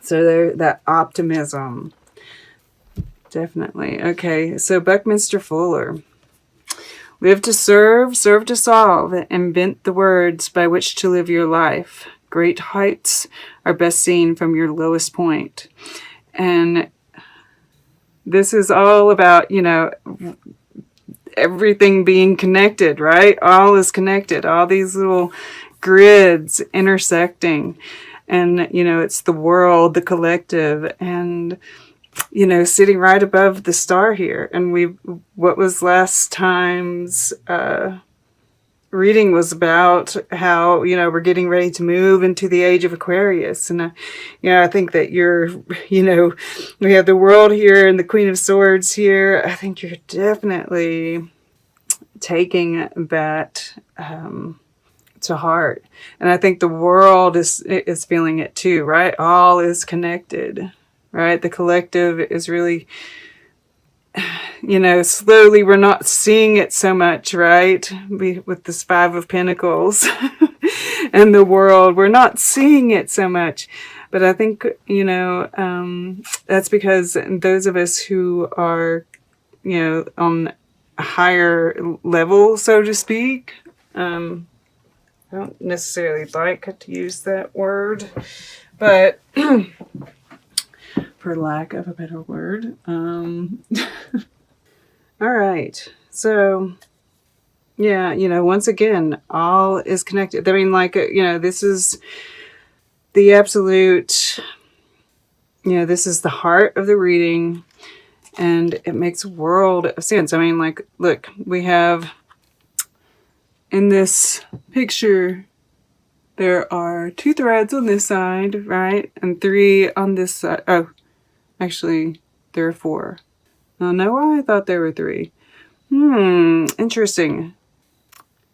So there, that optimism. Definitely. Okay, so Buckminster Fuller. Live to serve, serve to solve, invent the words by which to live your life. Great heights are best seen from your lowest point. And this is all about, everything being connected, right? All is connected. All these little grids intersecting. And, it's the world, the collective, and sitting right above the star here. And what was last time's reading was about how, we're getting ready to move into the age of Aquarius. And, I think that we have the world here and the Queen of Swords here. I think you're definitely taking that to heart. And I think the world is feeling it too, right? All is connected. Right? The collective is really, slowly we're not seeing it so much, right? With this Five of Pentacles and the world, we're not seeing it so much. But I think, that's because those of us who are, on a higher level, so to speak, I don't necessarily like to use that word, but for lack of a better word. All right. So, yeah, once again, all is connected. I mean, this is the absolute, this is the heart of the reading, and it makes a world of sense. I mean, look, we have in this picture, there are 2 threads on this side, right? And 3 on this side. Oh, actually, there are 4. I don't know why I thought there were 3. Interesting.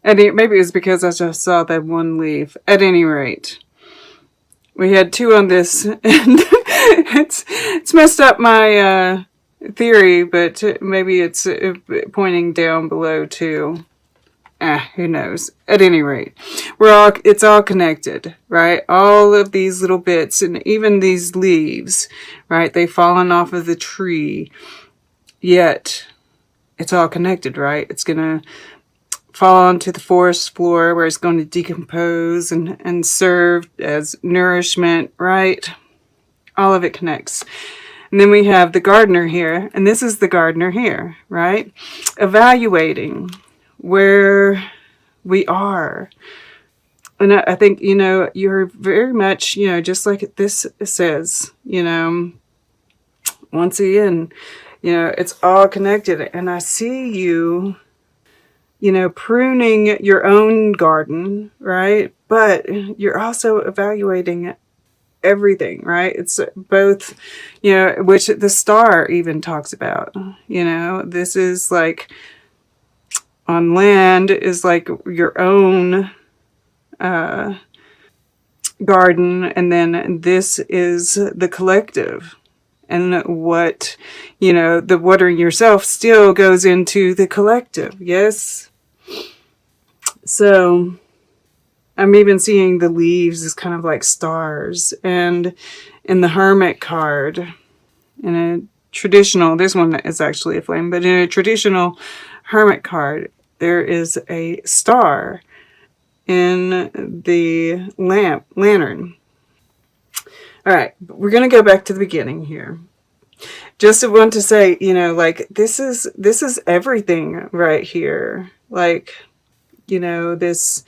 And maybe it was because I just saw that one leaf. At any rate, we had 2 on this, and it's messed up my theory, but maybe it's pointing down below too. Who knows? At any rate, it's all connected, right? All of these little bits, and even these leaves, right? They've fallen off of the tree, yet it's all connected, right? It's gonna fall onto the forest floor where it's going to decompose and serve as nourishment, right? All of it connects. And then we have the gardener here, and this is the gardener here, right? Evaluating where we are. And I think, you're very much, just like this says, once again, it's all connected. And I see you, pruning your own garden, right? But you're also evaluating everything, right? It's both, which the star even talks about, this is like, on land is like your own garden, and then this is the collective. And what, the watering yourself still goes into the collective, yes? So I'm even seeing the leaves as kind of like stars. And in the Hermit card, in a traditional, this one is actually a flame, but in a traditional Hermit card, there is a star in the lantern. All right, we're going to go back to the beginning here. Just want to say, this is everything right here. This,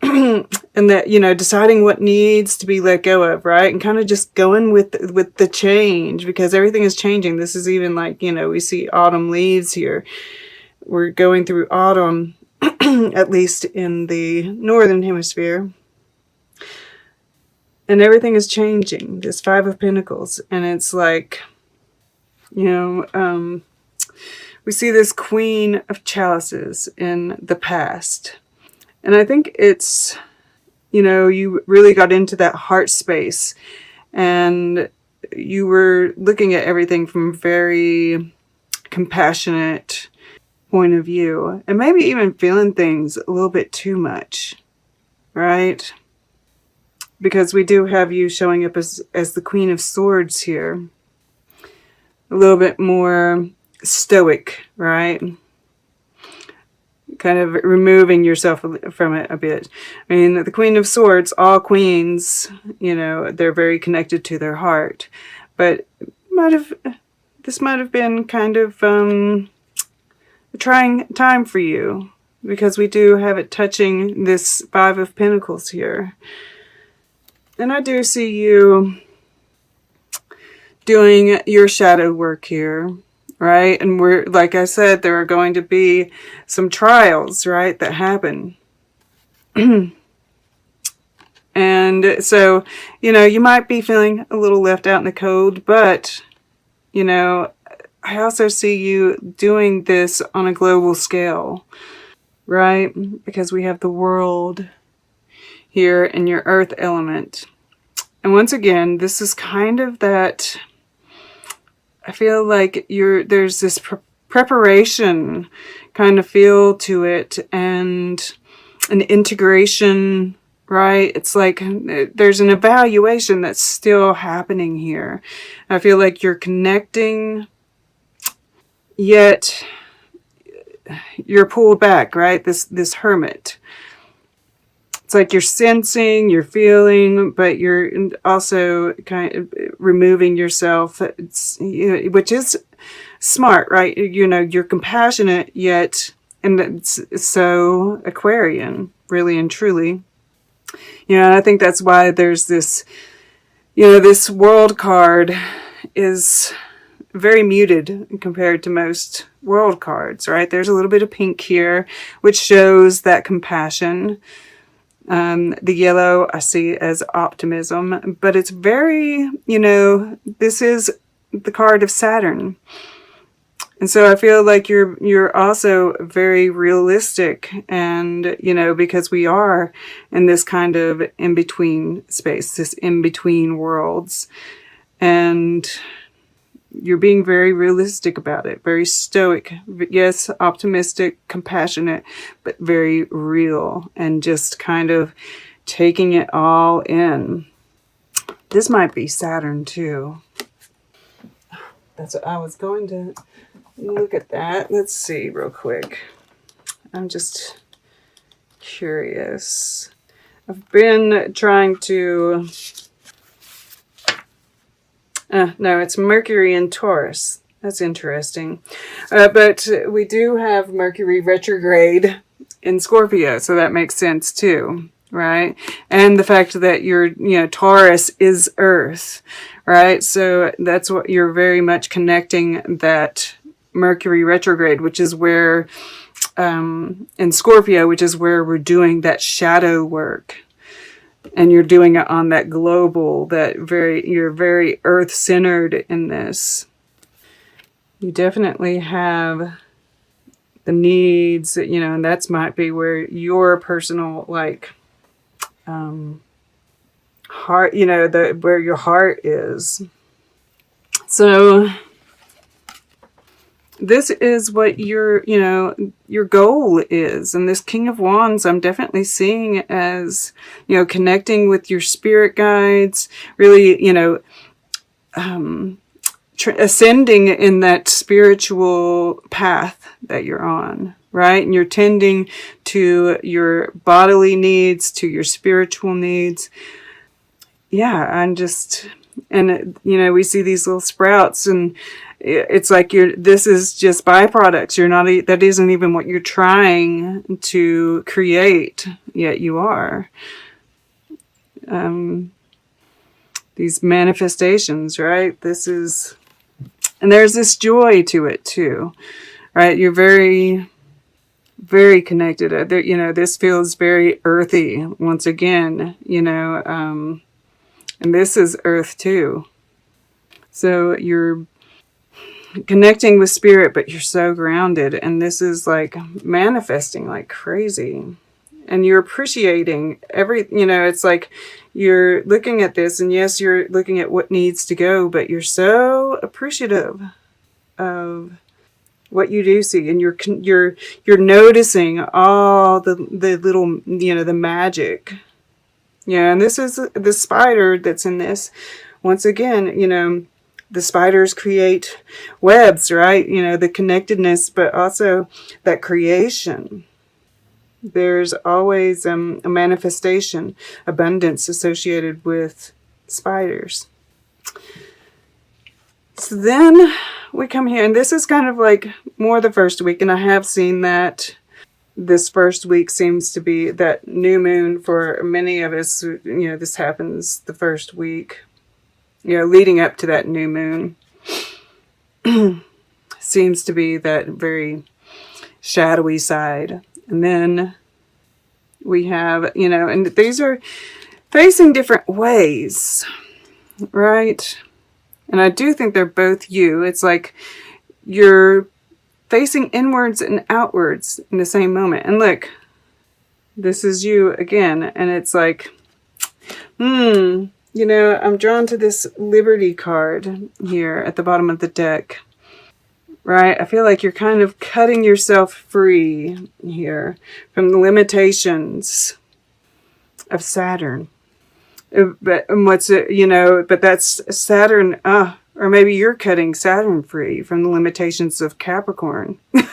and that, deciding what needs to be let go of, right? And kind of just going with the change, because everything is changing. This is even we see autumn leaves here. We're going through autumn, at least in the northern hemisphere. And everything is changing. This 5 of Pentacles. And it's like, we see this Queen of Chalices in the past. And I think it's, you really got into that heart space. And you were looking at everything from very compassionate point of view, and maybe even feeling things a little bit too much, right? because we do have you showing up as the Queen of Swords here. A little bit more stoic, right? Kind of removing yourself from it a bit. I mean, the Queen of Swords, all queens, they're very connected to their heart. But this might have been kind of a trying time for you, because we do have it touching this Five of Pentacles here. And I do see you doing your shadow work here, right? And like I said, there are going to be some trials, right, that happen. And so, you might be feeling a little left out in the cold, but, I also see you doing this on a global scale, right? Because we have the world here in your earth element. And once again, this is kind of that, I feel like there's this preparation kind of feel to it, and an integration, right? It's like there's an evaluation that's still happening here. I feel like you're connecting, yet you're pulled back, right? This hermit. It's like you're sensing, you're feeling, but you're also kind of removing yourself, which is smart, right? You're compassionate, yet, and it's so Aquarian, really and truly. And I think that's why there's this, this world card is very muted compared to most world cards, right? There's a little bit of pink here, which shows that compassion. The yellow I see as optimism, but it's very, this is the card of Saturn. And so I feel like you're also very realistic, and, because we are in this kind of in-between space, this in-between worlds, and you're being very realistic about it, very stoic, yes, optimistic, compassionate, but very real, and just kind of taking it all in. This might be Saturn too. That's what I was going to look at that. Let's see real quick. I'm just curious. I've been trying to... no, it's Mercury in Taurus. That's interesting. But we do have Mercury retrograde in Scorpio, so that makes sense too, right? And the fact that Taurus is Earth, right? So that's what you're very much connecting, that Mercury retrograde, which is where, in Scorpio, which is where we're doing that shadow work. And you're doing it on that global, you're very earth-centered in this. You definitely have the needs, and that's might be where your personal, heart, where your heart is. So this is what your goal is. And this King of Wands, I'm definitely seeing as, connecting with your spirit guides, really, ascending in that spiritual path that you're on, right? And you're tending to your bodily needs, to your spiritual needs. Yeah, we see these little sprouts, and it's like this is just byproducts. That isn't even what you're trying to create, yet you are. These manifestations, right? And there's this joy to it too, right? You're very, very connected. This feels very earthy once again, and this is earth too. So you're connecting with spirit, but you're so grounded, and this is like manifesting like crazy, and you're appreciating it's like you're looking at this, and yes, you're looking at what needs to go, but you're so appreciative of what you do see, and you're noticing all the little, the magic Yeah, and this is the spider that's in this. Once again, you know, the spiders create webs, right? You know, the connectedness, but also that creation. There's always a manifestation, abundance associated with spiders. So then we come here, and this is kind of like more the first week, and I have seen that this first week seems to be that new moon for many of us. You know, this happens the first week, you know, leading up to that new moon. Seems to be that very shadowy side. And then we have, you know, and these are facing different ways, right? And I do think they're both you. It's like you're facing inwards and outwards in the same moment. And look, this is you again. And it's like, you know, I'm drawn to this Liberty card here at the bottom of the deck. Right? I feel like you're kind of cutting yourself free here from the limitations of Saturn. But what's it, you know, but that's Saturn, or maybe you're cutting Saturn free from the limitations of Capricorn. Or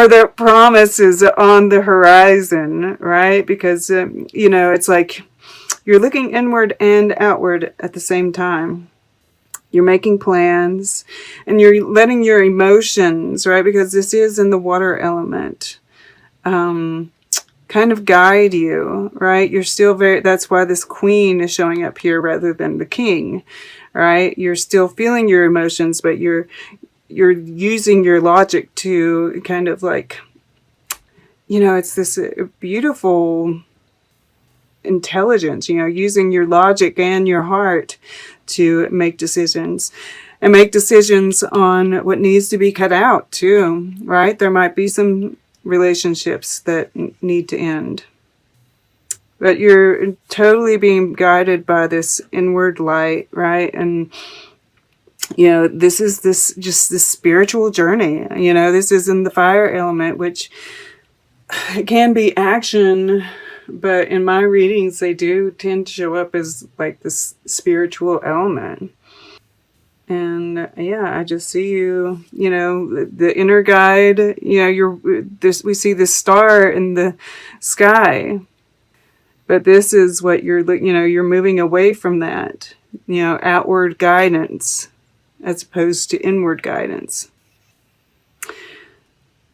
the promise is on the horizon, right? Because, you know, it's like you're looking inward and outward at the same time. You're making plans and you're letting your emotions, right? Because this is in the water element, kind of guide you, right? You're still that's why this queen is showing up here rather than the king, right? You're still feeling your emotions, but you're using your logic to kind of like, you know, it's this beautiful intelligence, you know, using your logic and your heart to make decisions, and make decisions on what needs to be cut out too, right? There might be some relationships that need to end, but you're totally being guided by this inward light, right? And you know, this is just this spiritual journey. You know, this is in the fire element, which can be action, but in my readings, they do tend to show up as like this spiritual element. And yeah, I just see you, you know, the inner guide, you know, we see this star in the sky, but this is what you know, you're moving away from that, you know, outward guidance as opposed to inward guidance.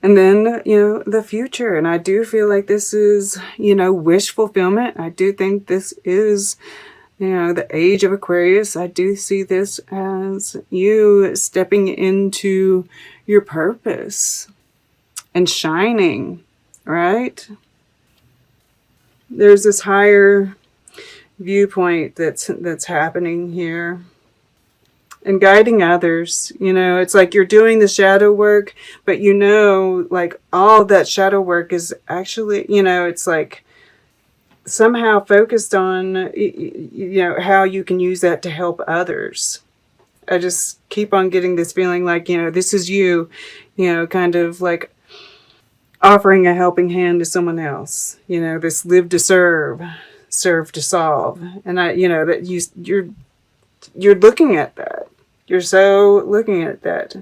And then, you know, the future. And I do feel like this is, you know, wish fulfillment. I do think this is, you know, the age of Aquarius. I do see this as you stepping into your purpose and shining, right? There's this higher viewpoint that's happening here. And guiding others, you know, it's like you're doing the shadow work, but you know, like all that shadow work is actually, you know, it's like somehow focused on, you know, how you can use that to help others. I just keep on getting this feeling like, you know, this is you know, kind of like offering a helping hand to someone else, you know, this live to serve, serve to solve. And you know, that you're looking at that. You're so looking at that.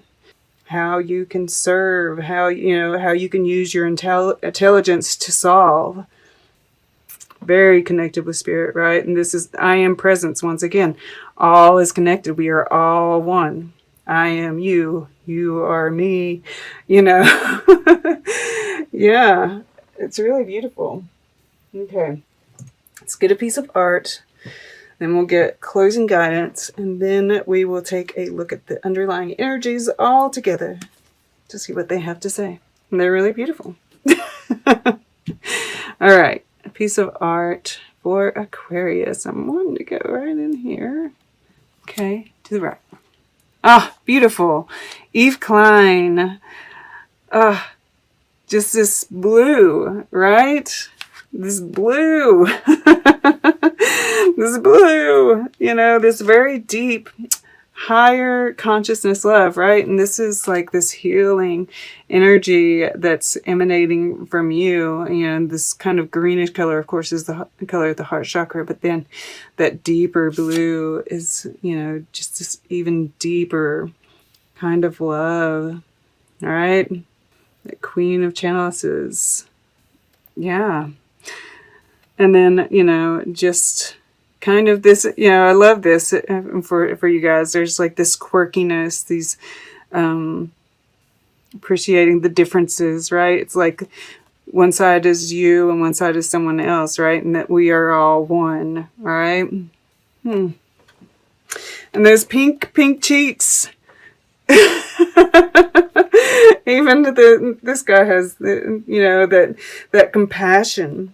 How you can serve, how you can use your intelligence to solve. Very connected with spirit, right? And this is I am presence once again. All is connected. We are all one. I am you. You are me. You know. Yeah. It's really beautiful. Okay. Let's get a piece of art. Then we'll get closing guidance, and then we will take a look at the underlying energies all together to see what they have to say. And they're really beautiful. All right, a piece of art for Aquarius. I'm wanting to go right in here. Okay, to the right. Ah, beautiful. Eve Klein. Just this blue, right? This blue. This blue, you know, this very deep, higher consciousness love, right? And this is like this healing energy that's emanating from you. You know, this kind of greenish color, of course, is the color of the heart chakra, but then that deeper blue is, you know, just this even deeper kind of love. All right. The Queen of Chalices. Yeah. And then, you know, just kind of this, you know, I love this for you guys. There's like this quirkiness, these appreciating the differences, right? It's like one side is you and one side is someone else, right? And that we are all one, all right? And those pink cheeks. Even this guy has, you know, that compassion.